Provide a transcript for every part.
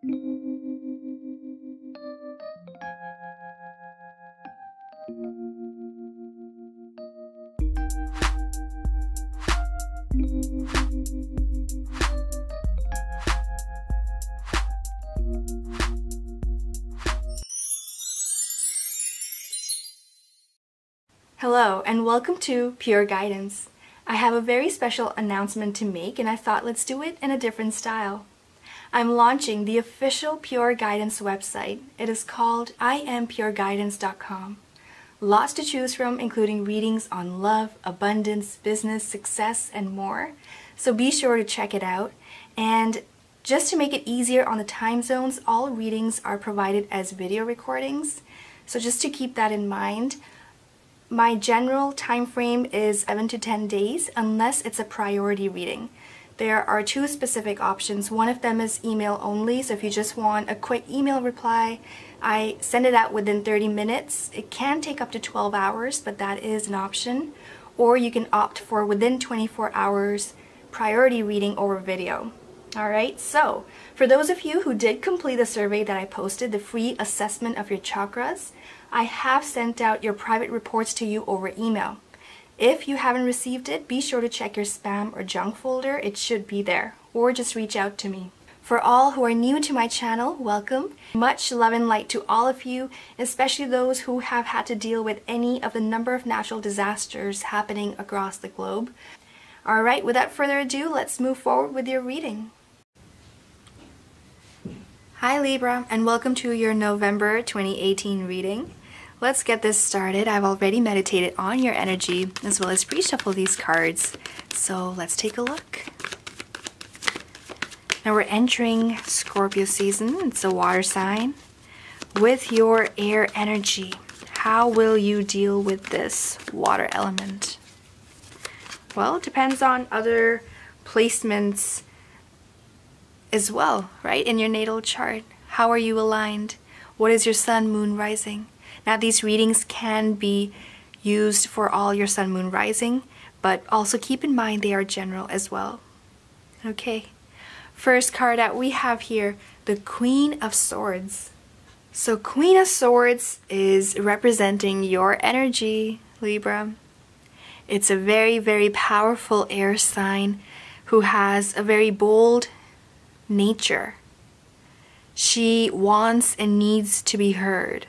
Hello and welcome to Pure Guidance. I have a very special announcement to make and I thought let's do it in a different style. I'm launching the official Pure Guidance website. It is called IamPureGuidance.com. Lots to choose from, including readings on love, abundance, business, success, and more. So be sure to check it out. And just to make it easier on the time zones, all readings are provided as video recordings. So just to keep that in mind, my general time frame is 7 to 10 days unless it's a priority reading. There are two specific options. One of them is email only, so if you just want a quick email reply, I send it out within 30 minutes. It can take up to 12 hours, but that is an option. Or you can opt for within 24 hours priority reading over video. Alright, so for those of you who did complete the survey that I posted, the free assessment of your chakras, I have sent out your private reports to you over email. If you haven't received it, be sure to check your spam or junk folder. It should be there. Or just reach out to me. For all who are new to my channel, welcome. Much love and light to all of you, especially those who have had to deal with any of the number of natural disasters happening across the globe. Alright, without further ado, let's move forward with your reading. Hi Libra, and welcome to your November 2018 reading. Let's get this started. I've already meditated on your energy as well as pre-shuffle these cards. So let's take a look. Now we're entering Scorpio season. It's a water sign. With your air energy, how will you deal with this water element? Well, it depends on other placements as well, right? In your natal chart. How are you aligned? What is your sun, moon, rising? Now these readings can be used for all your sun, moon, rising, but also keep in mind they are general as well. Okay, first card that we have here, the Queen of Swords. So Queen of Swords is representing your energy, Libra. It's a very, very powerful air sign who has a very bold nature. She wants and needs to be heard.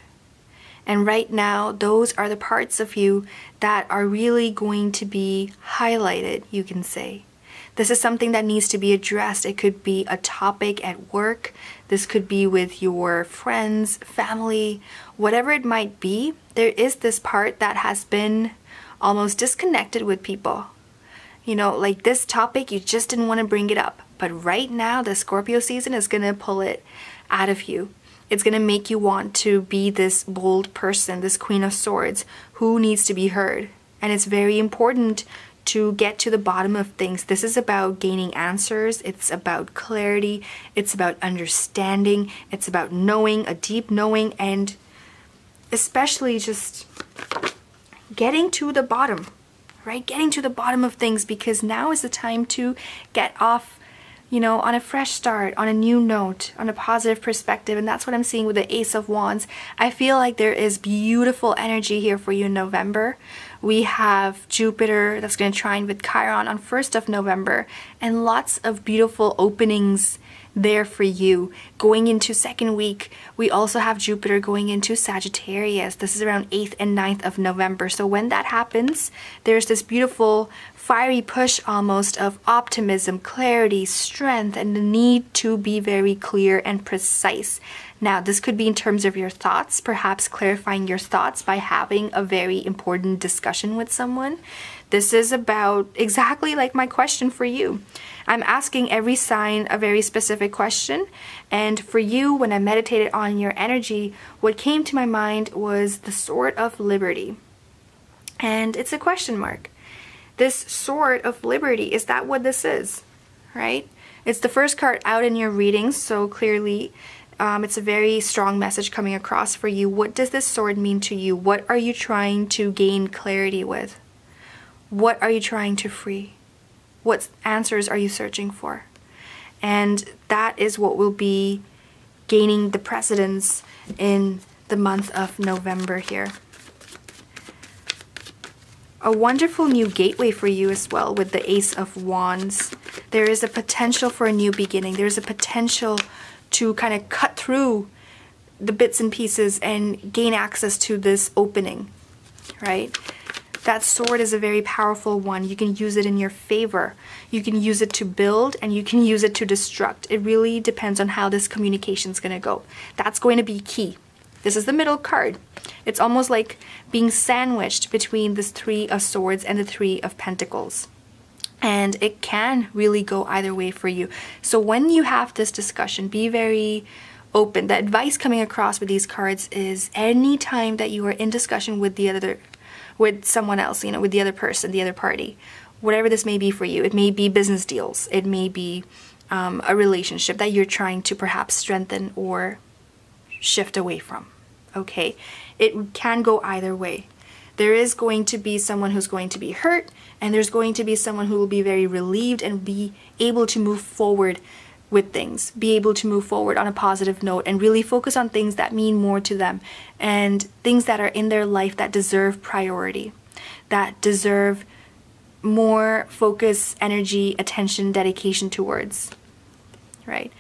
And right now, those are the parts of you that are really going to be highlighted, you can say. This is something that needs to be addressed. It could be a topic at work. This could be with your friends, family, whatever it might be. There is this part that has been almost disconnected with people. You know, like this topic, you just didn't want to bring it up. But right now, the Scorpio season is going to pull it out of you. It's going to make you want to be this bold person, this Queen of Swords, who needs to be heard. And it's very important to get to the bottom of things. This is about gaining answers. It's about clarity. It's about understanding. It's about knowing, a deep knowing, and especially just getting to the bottom, right? Getting to the bottom of things, because now is the time to get off, you know, on a fresh start, on a new note, on a positive perspective. And that's what I'm seeing with the Ace of Wands. I feel like there is beautiful energy here for you in November. We have Jupiter that's going to trine with Chiron on 1st of November, and lots of beautiful openings there for you. Going into second week, we also have Jupiter going into Sagittarius. This is around 8th and 9th of November. So when that happens, there's this beautiful fiery push almost of optimism, clarity, strength, and the need to be very clear and precise. Now, this could be in terms of your thoughts, perhaps clarifying your thoughts by having a very important discussion with someone. This is about exactly like my question for you. I'm asking every sign a very specific question, and for you, when I meditated on your energy, what came to my mind was the Sword of Liberty. And it's a question mark. This Sword of Liberty, is that what this is? Right? It's the first card out in your reading, so clearly it's a very strong message coming across for you. What does this sword mean to you? What are you trying to gain clarity with? What are you trying to free? What answers are you searching for? And that is what will be gaining the precedence in the month of November here. A wonderful new gateway for you as well with the Ace of Wands. There is a potential for a new beginning. There's a potential to kind of cut through the bits and pieces and gain access to this opening, right? That sword is a very powerful one. You can use it in your favor. You can use it to build and you can use it to destruct. It really depends on how this communication is going to go. That's going to be key. This is the middle card. It's almost like being sandwiched between this Three of Swords and the Three of Pentacles. And it can really go either way for you. So when you have this discussion, be very open. The advice coming across with these cards is anytime that you are in discussion with someone else, you know, with the other person, the other party, whatever this may be for you. It may be business deals. It may be a relationship that you're trying to perhaps strengthen or shift away from. Okay, it can go either way. There is going to be someone who's going to be hurt, and there's going to be someone who will be very relieved and be able to move forward with things, be able to move forward on a positive note and really focus on things that mean more to them and things that are in their life that deserve priority, that deserve more focus, energy, attention, dedication towards, right?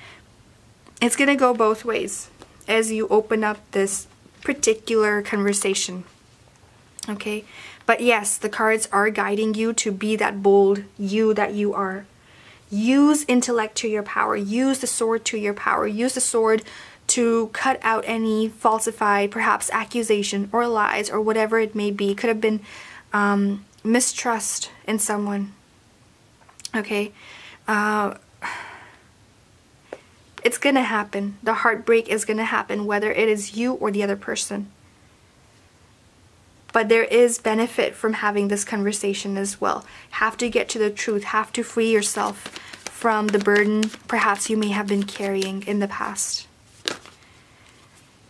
It's going to go both ways as you open up this particular conversation, okay? But yes, the cards are guiding you to be that bold you that you are. Use intellect to your power. Use the sword to your power. Use the sword to cut out any falsified, perhaps accusation or lies or whatever it may be. Could have been mistrust in someone. Okay? It's gonna happen. The heartbreak is gonna happen, whether it is you or the other person. But there is benefit from having this conversation as well. Have to get to the truth. Have to free yourself from the burden perhaps you may have been carrying in the past.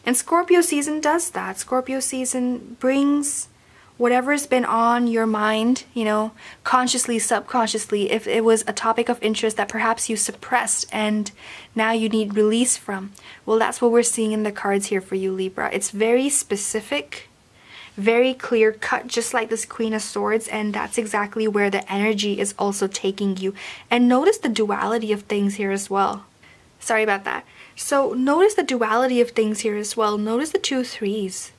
And Scorpio season does that. Scorpio season brings whatever's been on your mind, you know, consciously, subconsciously, if it was a topic of interest that perhaps you suppressed and now you need release from. Well, that's what we're seeing in the cards here for you, Libra. It's very specific, very clear cut, just like this Queen of Swords, and that's exactly where the energy is also taking you. And notice the duality of things here as well. Sorry about that. So notice the duality of things here as well. Notice the 2 threes.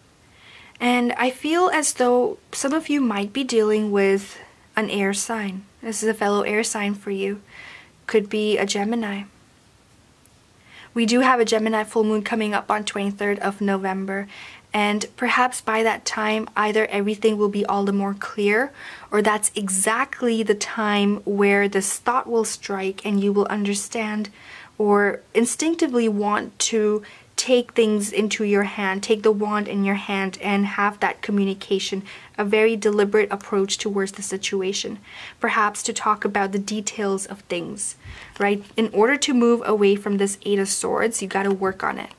And I feel as though some of you might be dealing with an air sign. This is a fellow air sign for you. Could be a Gemini. We do have a Gemini full moon coming up on 23rd of November. And perhaps by that time, either everything will be all the more clear, or that's exactly the time where this thought will strike and you will understand or instinctively want to take things into your hand, take the wand in your hand and have that communication, a very deliberate approach towards the situation. Perhaps to talk about the details of things, right? In order to move away from this 8 of Swords, you got to work on it.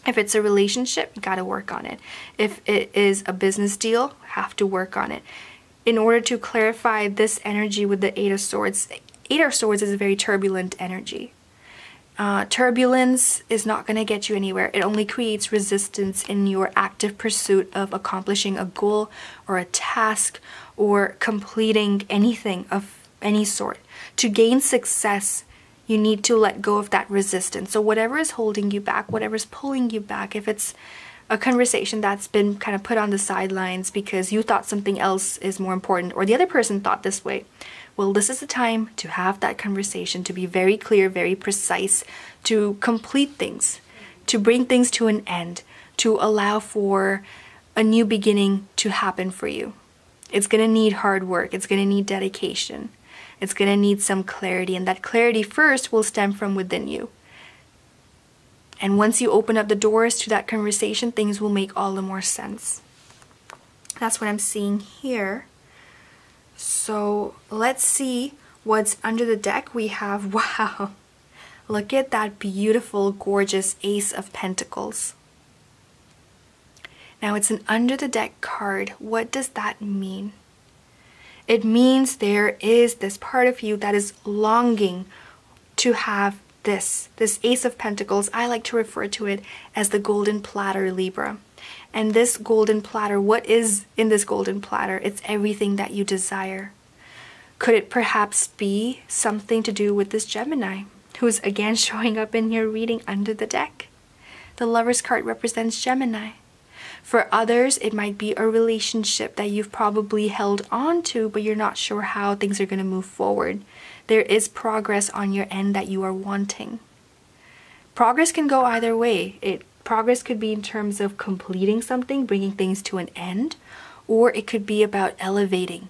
If it's a relationship, you got to work on it. If it is a business deal, have to work on it. In order to clarify this energy with the 8 of Swords, 8 of Swords is a very turbulent energy. Turbulence is not going to get you anywhere. It only creates resistance in your active pursuit of accomplishing a goal or a task or completing anything of any sort. To gain success, you need to let go of that resistance. So whatever is holding you back, whatever is pulling you back, if it's a conversation that's been kind of put on the sidelines because you thought something else is more important or the other person thought this way, well, this is the time to have that conversation, to be very clear, very precise, to complete things, to bring things to an end, to allow for a new beginning to happen for you. It's going to need hard work. It's going to need dedication. It's going to need some clarity, and that clarity first will stem from within you. And once you open up the doors to that conversation, things will make all the more sense. That's what I'm seeing here. So let's see what's under the deck. We have, wow, look at that beautiful, gorgeous Ace of Pentacles. Now it's an under the deck card. What does that mean? It means there is this part of you that is longing to have this Ace of Pentacles, I like to refer to it as the golden platter, Libra. And this golden platter, what is in this golden platter? It's everything that you desire. Could it perhaps be something to do with this Gemini, who's again showing up in your reading under the deck? The Lover's card represents Gemini. For others, it might be a relationship that you've probably held on to, but you're not sure how things are going to move forward. There is progress on your end that you are wanting. Progress can go either way. Progress could be in terms of completing something, bringing things to an end, or it could be about elevating.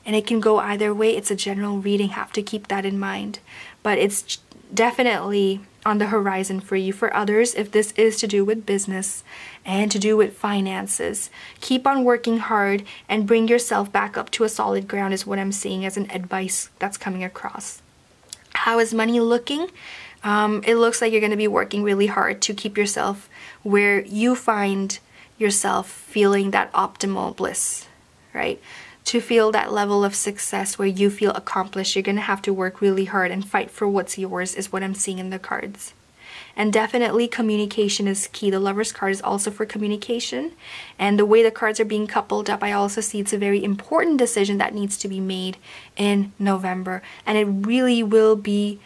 And it can go either way. It's a general reading, have to keep that in mind. But it's definitely on the horizon for you. For others, if this is to do with business and to do with finances, keep on working hard and bring yourself back up to a solid ground is what I'm seeing as an advice that's coming across. How is money looking? It looks like you're going to be working really hard to keep yourself where you find yourself feeling that optimal bliss, right? To feel that level of success where you feel accomplished, you're going to have to work really hard and fight for what's yours is what I'm seeing in the cards. And definitely communication is key. The Lover's card is also for communication. And the way the cards are being coupled up, I also see it's a very important decision that needs to be made in November. And it really will be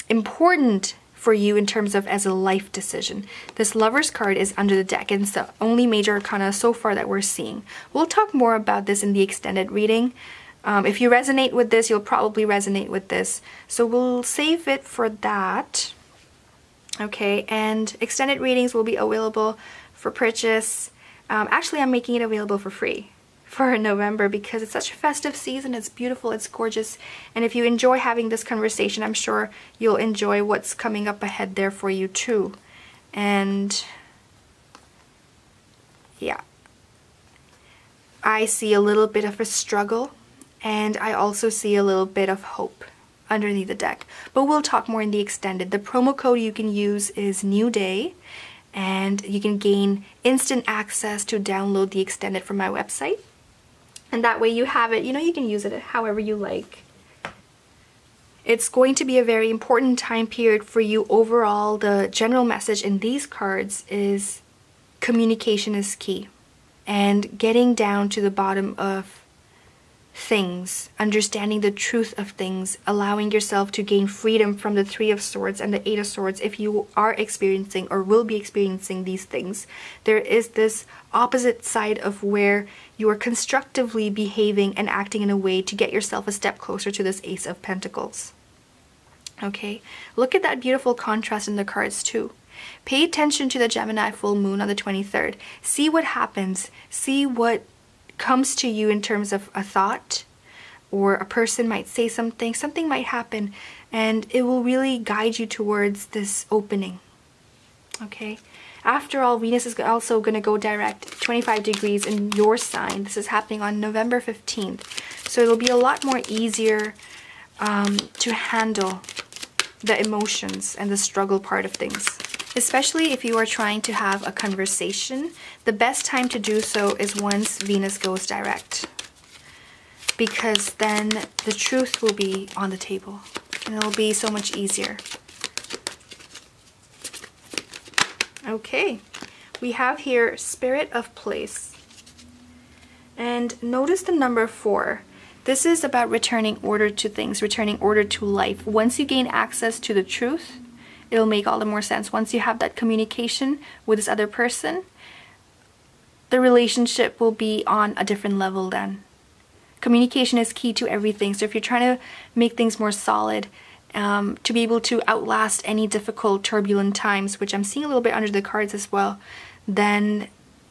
important for you in terms of as a life decision. This Lover's card is under the deck, and it's the only major arcana so far that we're seeing. We'll talk more about this in the extended reading. If you resonate with this, you'll probably resonate with this. So we'll save it for that. Okay, and extended readings will be available for purchase. Actually, I'm making it available for free for November because it's such a festive season. It's beautiful, it's gorgeous, and if you enjoy having this conversation, I'm sure you'll enjoy what's coming up ahead there for you too. And yeah, I see a little bit of a struggle, and I also see a little bit of hope underneath the deck, but we'll talk more in the extended. The promo code you can use is New Day, and you can gain instant access to download the extended from my website. And that way you have it, you know, you can use it however you like. It's going to be a very important time period for you overall. The general message in these cards is communication is key. And getting down to the bottom of things, understanding the truth of things, allowing yourself to gain freedom from the Three of Swords and the Eight of Swords. If you are experiencing or will be experiencing these things, there is this opposite side of where you are constructively behaving and acting in a way to get yourself a step closer to this Ace of Pentacles. Okay, look at that beautiful contrast in the cards too. Pay attention to the Gemini full moon on the 23rd. See what happens. See what comes to you in terms of a thought, or a person might say something, something might happen, and it will really guide you towards this opening. Okay, after all, Venus is also going to go direct 25 degrees in your sign. This is happening on November 15th, so it'll be a lot more easier to handle the emotions and the struggle part of things. Especially if you are trying to have a conversation, the best time to do so is once Venus goes direct. Because then the truth will be on the table and it'll be so much easier. Okay, we have here Spirit of Place. And notice the number 4. This is about returning order to things, returning order to life. Once you gain access to the truth, it'll make all the more sense. Once you have that communication with this other person, the relationship will be on a different level then. Communication is key to everything. So if you're trying to make things more solid, to be able to outlast any difficult, turbulent times, which I'm seeing a little bit under the cards as well, then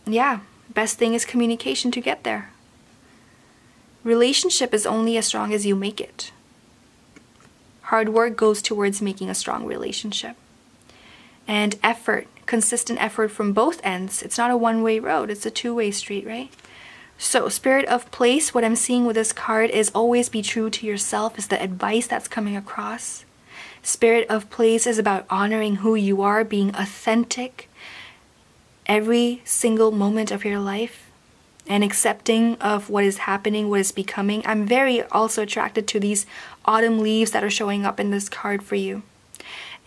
yeah, best thing is communication to get there. Relationship is only as strong as you make it. Hard work goes towards making a strong relationship. And effort, consistent effort from both ends. It's not a one-way road, it's a two-way street, right? So, Spirit of Place, what I'm seeing with this card is always be true to yourself, is the advice that's coming across. Spirit of Place is about honoring who you are, being authentic every single moment of your life, and accepting of what is happening, what is becoming. I'm very also attracted to these autumn leaves that are showing up in this card for you.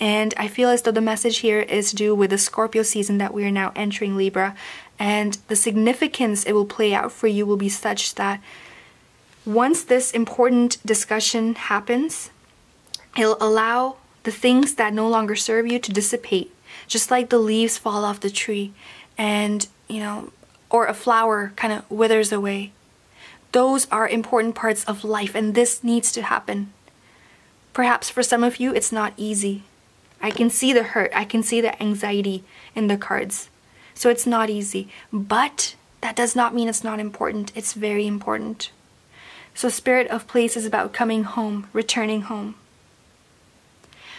And I feel as though the message here is to do with the Scorpio season that we are now entering, Libra. And the significance it will play out for you will be such that once this important discussion happens, it'll allow the things that no longer serve you to dissipate. Just like the leaves fall off the tree and, you know, or a flower kind of withers away. Those are important parts of life, and this needs to happen. Perhaps for some of you, it's not easy. I can see the hurt. I can see the anxiety in the cards. So it's not easy. But that does not mean it's not important. It's very important. So Spirit of Place is about coming home, returning home.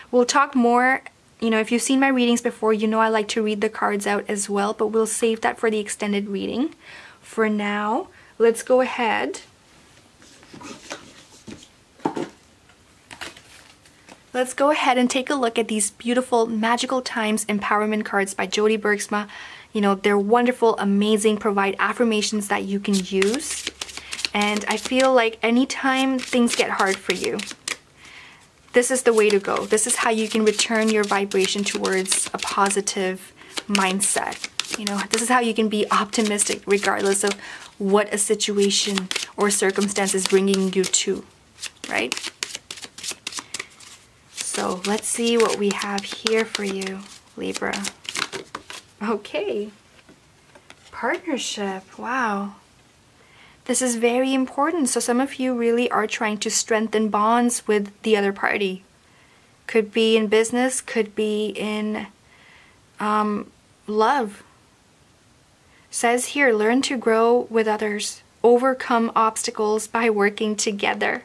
We'll talk more. You know, if you've seen my readings before, you know I like to read the cards out as well, but we'll save that for the extended reading. For now, let's go ahead. Let's go ahead and take a look at these beautiful Magical Times Empowerment cards by Jody Bergsma. You know, they're wonderful, amazing, provide affirmations that you can use. And I feel like anytime things get hard for you, this is the way to go. This is how you can return your vibration towards a positive mindset. You know, this is how you can be optimistic regardless of what a situation or circumstance is bringing you to, right? So let's see what we have here for you, Libra. Okay. Partnership. Wow. This is very important. So some of you really are trying to strengthen bonds with the other party. Could be in business, could be in love. Says here, learn to grow with others. Overcome obstacles by working together.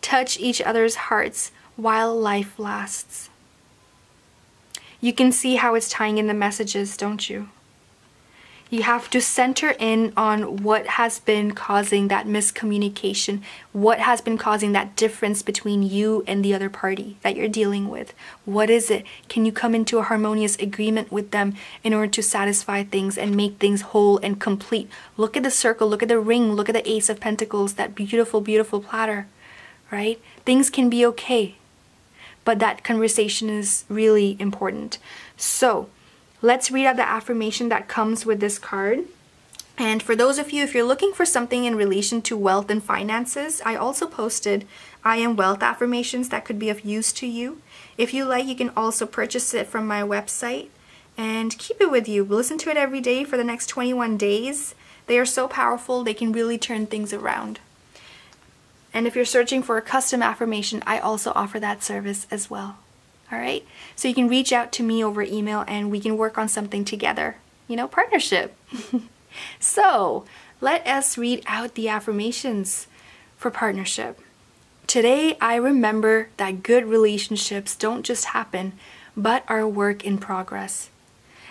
Touch each other's hearts while life lasts. You can see how it's tying in the messages, don't you? You have to center in on what has been causing that miscommunication, what has been causing that difference between you and the other party that you're dealing with. What is it? Can you come into a harmonious agreement with them in order to satisfy things and make things whole and complete? Look at the circle, look at the ring, look at the Ace of Pentacles, that beautiful, beautiful platter, right? Things can be okay, but that conversation is really important. So, let's read out the affirmation that comes with this card. And for those of you, if you're looking for something in relation to wealth and finances, I also posted I Am Wealth affirmations that could be of use to you. If you like, you can also purchase it from my website and keep it with you. Listen to it every day for the next 21 days. They are so powerful, they can really turn things around. And if you're searching for a custom affirmation, I also offer that service as well. All right, so you can reach out to me over email and we can work on something together, you know, partnership. So let us read out the affirmations for partnership. Today, I remember that good relationships don't just happen, but are a work in progress.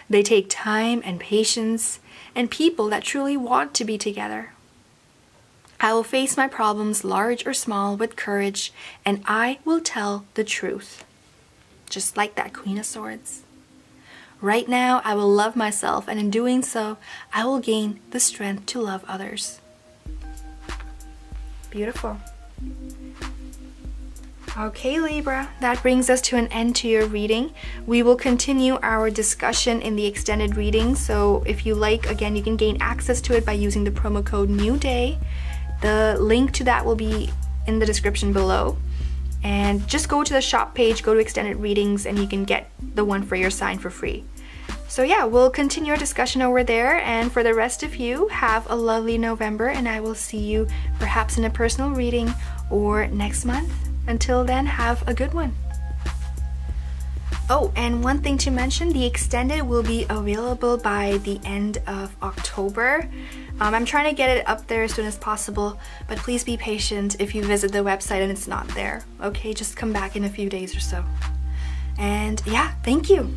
They take time and patience and people that truly want to be together. I will face my problems, large or small, with courage, and I will tell the truth. Just like that Queen of Swords. Right now, I will love myself, and in doing so, I will gain the strength to love others. Beautiful. Okay, Libra, that brings us to an end to your reading. We will continue our discussion in the extended reading, so if you like, again, you can gain access to it by using the promo code NEWDAY. The link to that will be in the description below. And just go to the shop page, go to extended readings, and you can get the one for your sign for free. So yeah, we'll continue our discussion over there. And for the rest of you, have a lovely November, and I will see you perhaps in a personal reading or next month. Until then, have a good one. Oh, and one thing to mention, the extended will be available by the end of October. I'm trying to get it up there as soon as possible, but please be patient if you visit the website and it's not there. Okay, just come back in a few days or so. And yeah, thank you.